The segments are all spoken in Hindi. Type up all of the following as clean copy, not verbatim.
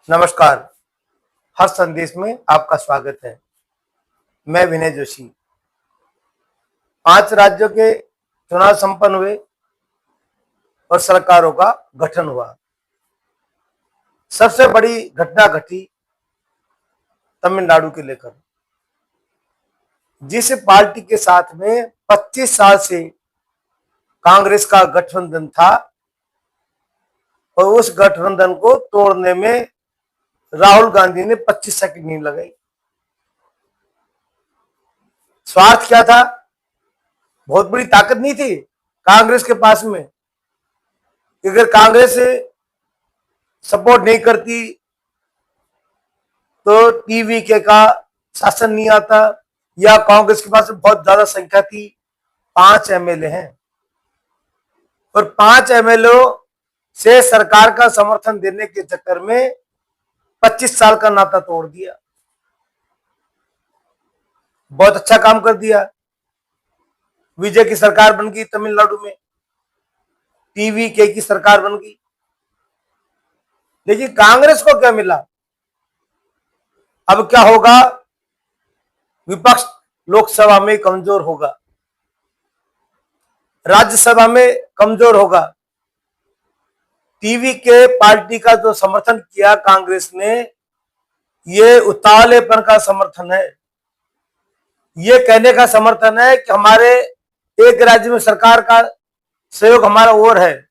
नमस्कार। हर संदेश में आपका स्वागत है। मैं विनय जोशी। 5 राज्यों के चुनाव संपन्न हुए और सरकारों का गठन हुआ। सबसे बड़ी घटना घटी तमिलनाडु के लेकर, जिस पार्टी के साथ में 25 साल से कांग्रेस का गठबंधन था और उस गठबंधन को तोड़ने में राहुल गांधी ने 25 सेकंड नहीं लगाई। स्वार्थ क्या था? बहुत बड़ी ताकत नहीं थी कांग्रेस के पास में। अगर कांग्रेस सपोर्ट नहीं करती तो टीवीके का शासन नहीं आता, या कांग्रेस के पास बहुत ज्यादा संख्या थी, 5 एमएलए हैं और 5 एमएलए से सरकार का समर्थन देने के चक्कर में 25 साल का नाता तोड़ दिया। बहुत अच्छा काम कर दिया। विजय की सरकार बन गई तमिलनाडु में, टीवीके की सरकार बन गई। लेकिन कांग्रेस को क्या मिला? अब क्या होगा? विपक्ष लोकसभा में कमजोर होगा, राज्यसभा में कमजोर होगा। टीवीके पार्टी का जो समर्थन किया कांग्रेस ने, ये उतावलेपन का समर्थन है। ये कहने का समर्थन है कि हमारे एक राज्य में सरकार का सहयोग हमारा और है,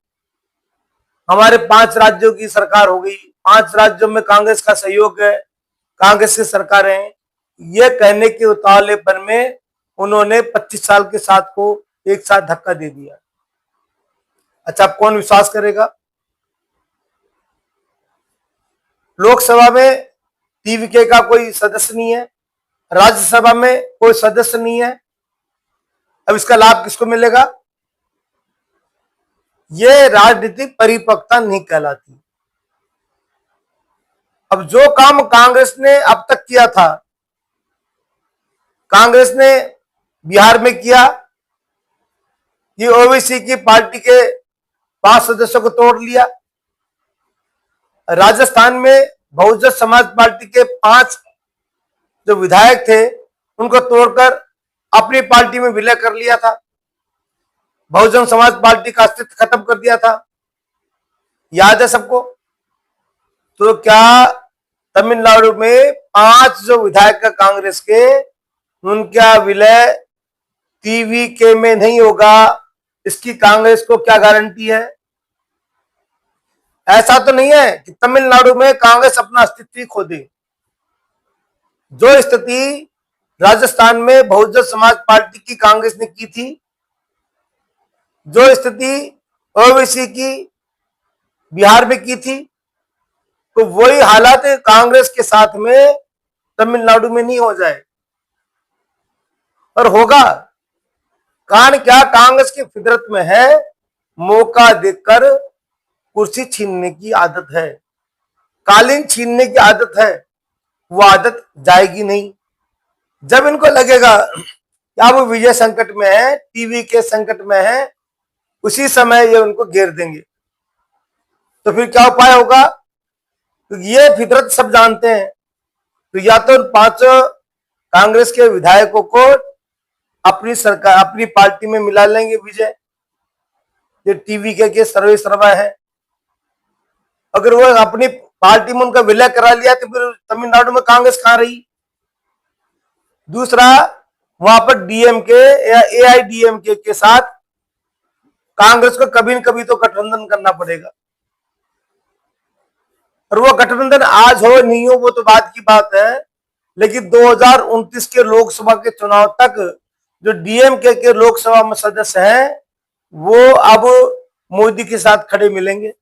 हमारे 5 राज्यों की सरकार हो गई, 5 राज्यों में कांग्रेस का सहयोग है, कांग्रेस की सरकार है। ये कहने के उतावलेपन में उन्होंने 25 साल के साथ को एक साथ धक्का दे दिया। अच्छा, अब कौन विश्वास करेगा? लोकसभा में टीवीके का कोई सदस्य नहीं है, राज्यसभा में कोई सदस्य नहीं है। अब इसका लाभ किसको मिलेगा? ये राजनीतिक परिपक्वता नहीं कहलाती। अब जो काम कांग्रेस ने अब तक किया था, कांग्रेस ने बिहार में किया, ये ओबीसी की पार्टी के 5 सदस्यों को तोड़ लिया। राजस्थान में बहुजन समाज पार्टी के 5 जो विधायक थे उनको तोड़कर अपनी पार्टी में विलय कर लिया था। बहुजन समाज पार्टी का अस्तित्व खत्म कर दिया था, याद है सबको। तो क्या तमिलनाडु में 5 जो विधायक का कांग्रेस के, उनका विलय टीवीके में नहीं होगा, इसकी कांग्रेस को क्या गारंटी है? ऐसा तो नहीं है कि तमिलनाडु में कांग्रेस अपना अस्तित्व खो दे। जो स्थिति राजस्थान में बहुजन समाज पार्टी की कांग्रेस ने की थी, जो स्थिति ओबीसी की बिहार में की थी, तो वही हालात कांग्रेस के साथ में तमिलनाडु में नहीं हो जाए और होगा। कारण क्या? कांग्रेस की फितरत में है मौका देकर कुर्सी छीनने की आदत है, कालीन छीनने की आदत है। वो आदत जाएगी नहीं। जब इनको लगेगा कि अब विजय संकट में है, टीवीके संकट में है, उसी समय ये उनको घेर देंगे। तो फिर क्या उपाय होगा? तो ये फितरत सब जानते हैं। तो या तो 5 कांग्रेस के विधायकों को अपनी सरकार, अपनी पार्टी में मिला लेंगे विजय, ये टीवीके के सर्वे सर्वा है। अगर वो अपनी पार्टी में उनका विलय करा लिया तो फिर तमिलनाडु में कांग्रेस कहां रही? दूसरा, वहां पर डीएमके या एआईडीएमके के साथ कांग्रेस को कभी न कभी तो गठबंधन करना पड़ेगा। और वो गठबंधन आज हो नहीं हो वो तो बात की बात है, लेकिन 2029 के लोकसभा के चुनाव तक जो डीएमके के लोकसभा में सदस्य हैं, वो अब मोदी के साथ खड़े मिलेंगे,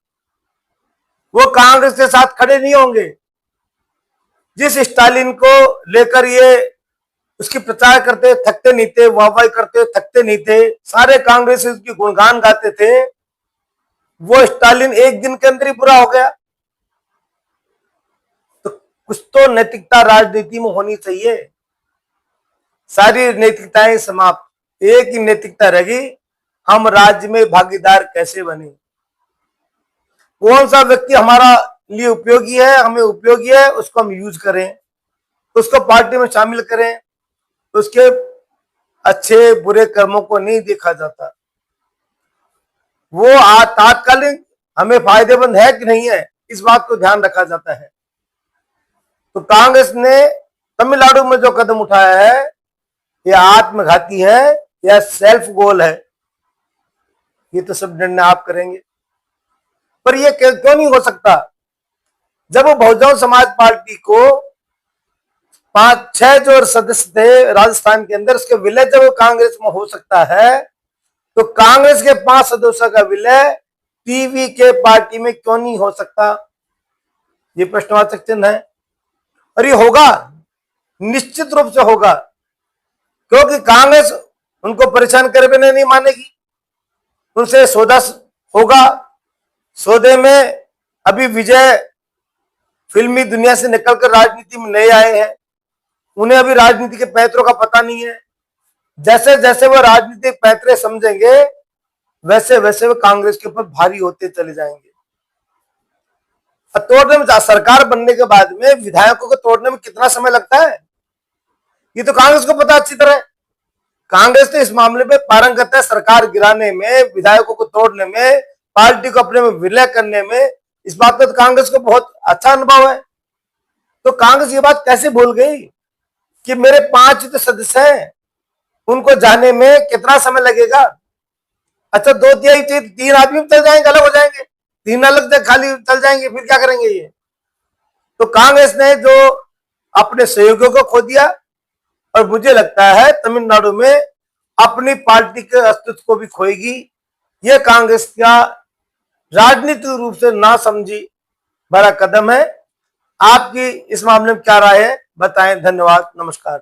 वो कांग्रेस के साथ खड़े नहीं होंगे। जिस स्टालिन को लेकर ये उसकी प्रचार करते थकते नहीं थे, वाहवाही करते थकते नहीं थे, सारे कांग्रेस उसकी गुणगान गाते थे, वो स्टालिन एक दिन के अंदर ही बुरा हो गया। तो कुछ तो नैतिकता राजनीति में होनी चाहिए। सारी नैतिकताएं समाप्त, एक ही नैतिकता रहेगी, हम राज्य में भागीदार कैसे बने, कौन सा व्यक्ति हमारा लिए उपयोगी है, हमें उपयोगी है, उसको हम यूज करें, उसको पार्टी में शामिल करें। उसके अच्छे बुरे कर्मों को नहीं देखा जाता, वो तात्कालिक हमें फायदेमंद है कि नहीं है, इस बात को ध्यान रखा जाता है। तो कांग्रेस ने तमिलनाडु में जो कदम उठाया है, यह आत्मघाती है या सेल्फ गोल है, ये तो सब निर्णय आप करेंगे। पर यह क्यों नहीं हो सकता? जब वो बहुजन समाज पार्टी को 5-6 जो सदस्य थे राजस्थान के अंदर, उसके विलय जब कांग्रेस में हो सकता है, तो कांग्रेस के 5 सदस्यों का विलय टीवी के पार्टी में क्यों नहीं हो सकता? ये प्रश्नवाचक चिन्ह है। और ये होगा, निश्चित रूप से होगा, क्योंकि कांग्रेस उनको परेशान करे बिना नहीं मानेगी, उनसे सौदा होगा। सौदे में अभी विजय फिल्मी दुनिया से निकलकर राजनीति में नए आए हैं, उन्हें अभी राजनीति के पैतरों का पता नहीं है। जैसे जैसे वो राजनीतिक पैतरे समझेंगे, वैसे वैसे वो कांग्रेस के ऊपर भारी होते चले जाएंगे। तोड़ने में, सरकार बनने के बाद में विधायकों को तोड़ने में कितना समय लगता है, ये तो कांग्रेस को पता अच्छी तरह। कांग्रेस तो इस मामले में पारंगत है, सरकार गिराने में, विधायकों को तोड़ने में, पार्टी को अपने में विलय करने में। इस बात का तो कांग्रेस को बहुत अच्छा अनुभव है। तो कांग्रेस ये बात कैसे भूल गई कि मेरे 5 तो सदस्य हैं, उनको जाने में कितना समय लगेगा? अच्छा, 2/3 चाहिए, 3 आदमी चल जाएंगे, अलग हो जाएंगे, 3 अलग खाली चल जाएंगे, फिर क्या करेंगे ये? तो कांग्रेस ने जो अपने सहयोगियों को खो दिया, और मुझे लगता है तमिलनाडु में अपनी पार्टी के अस्तित्व को भी खोएगी। यह कांग्रेस का राजनीतिक रूप से ना समझी बड़ा कदम है। आपकी इस मामले में क्या राय है, बताएं। धन्यवाद, नमस्कार।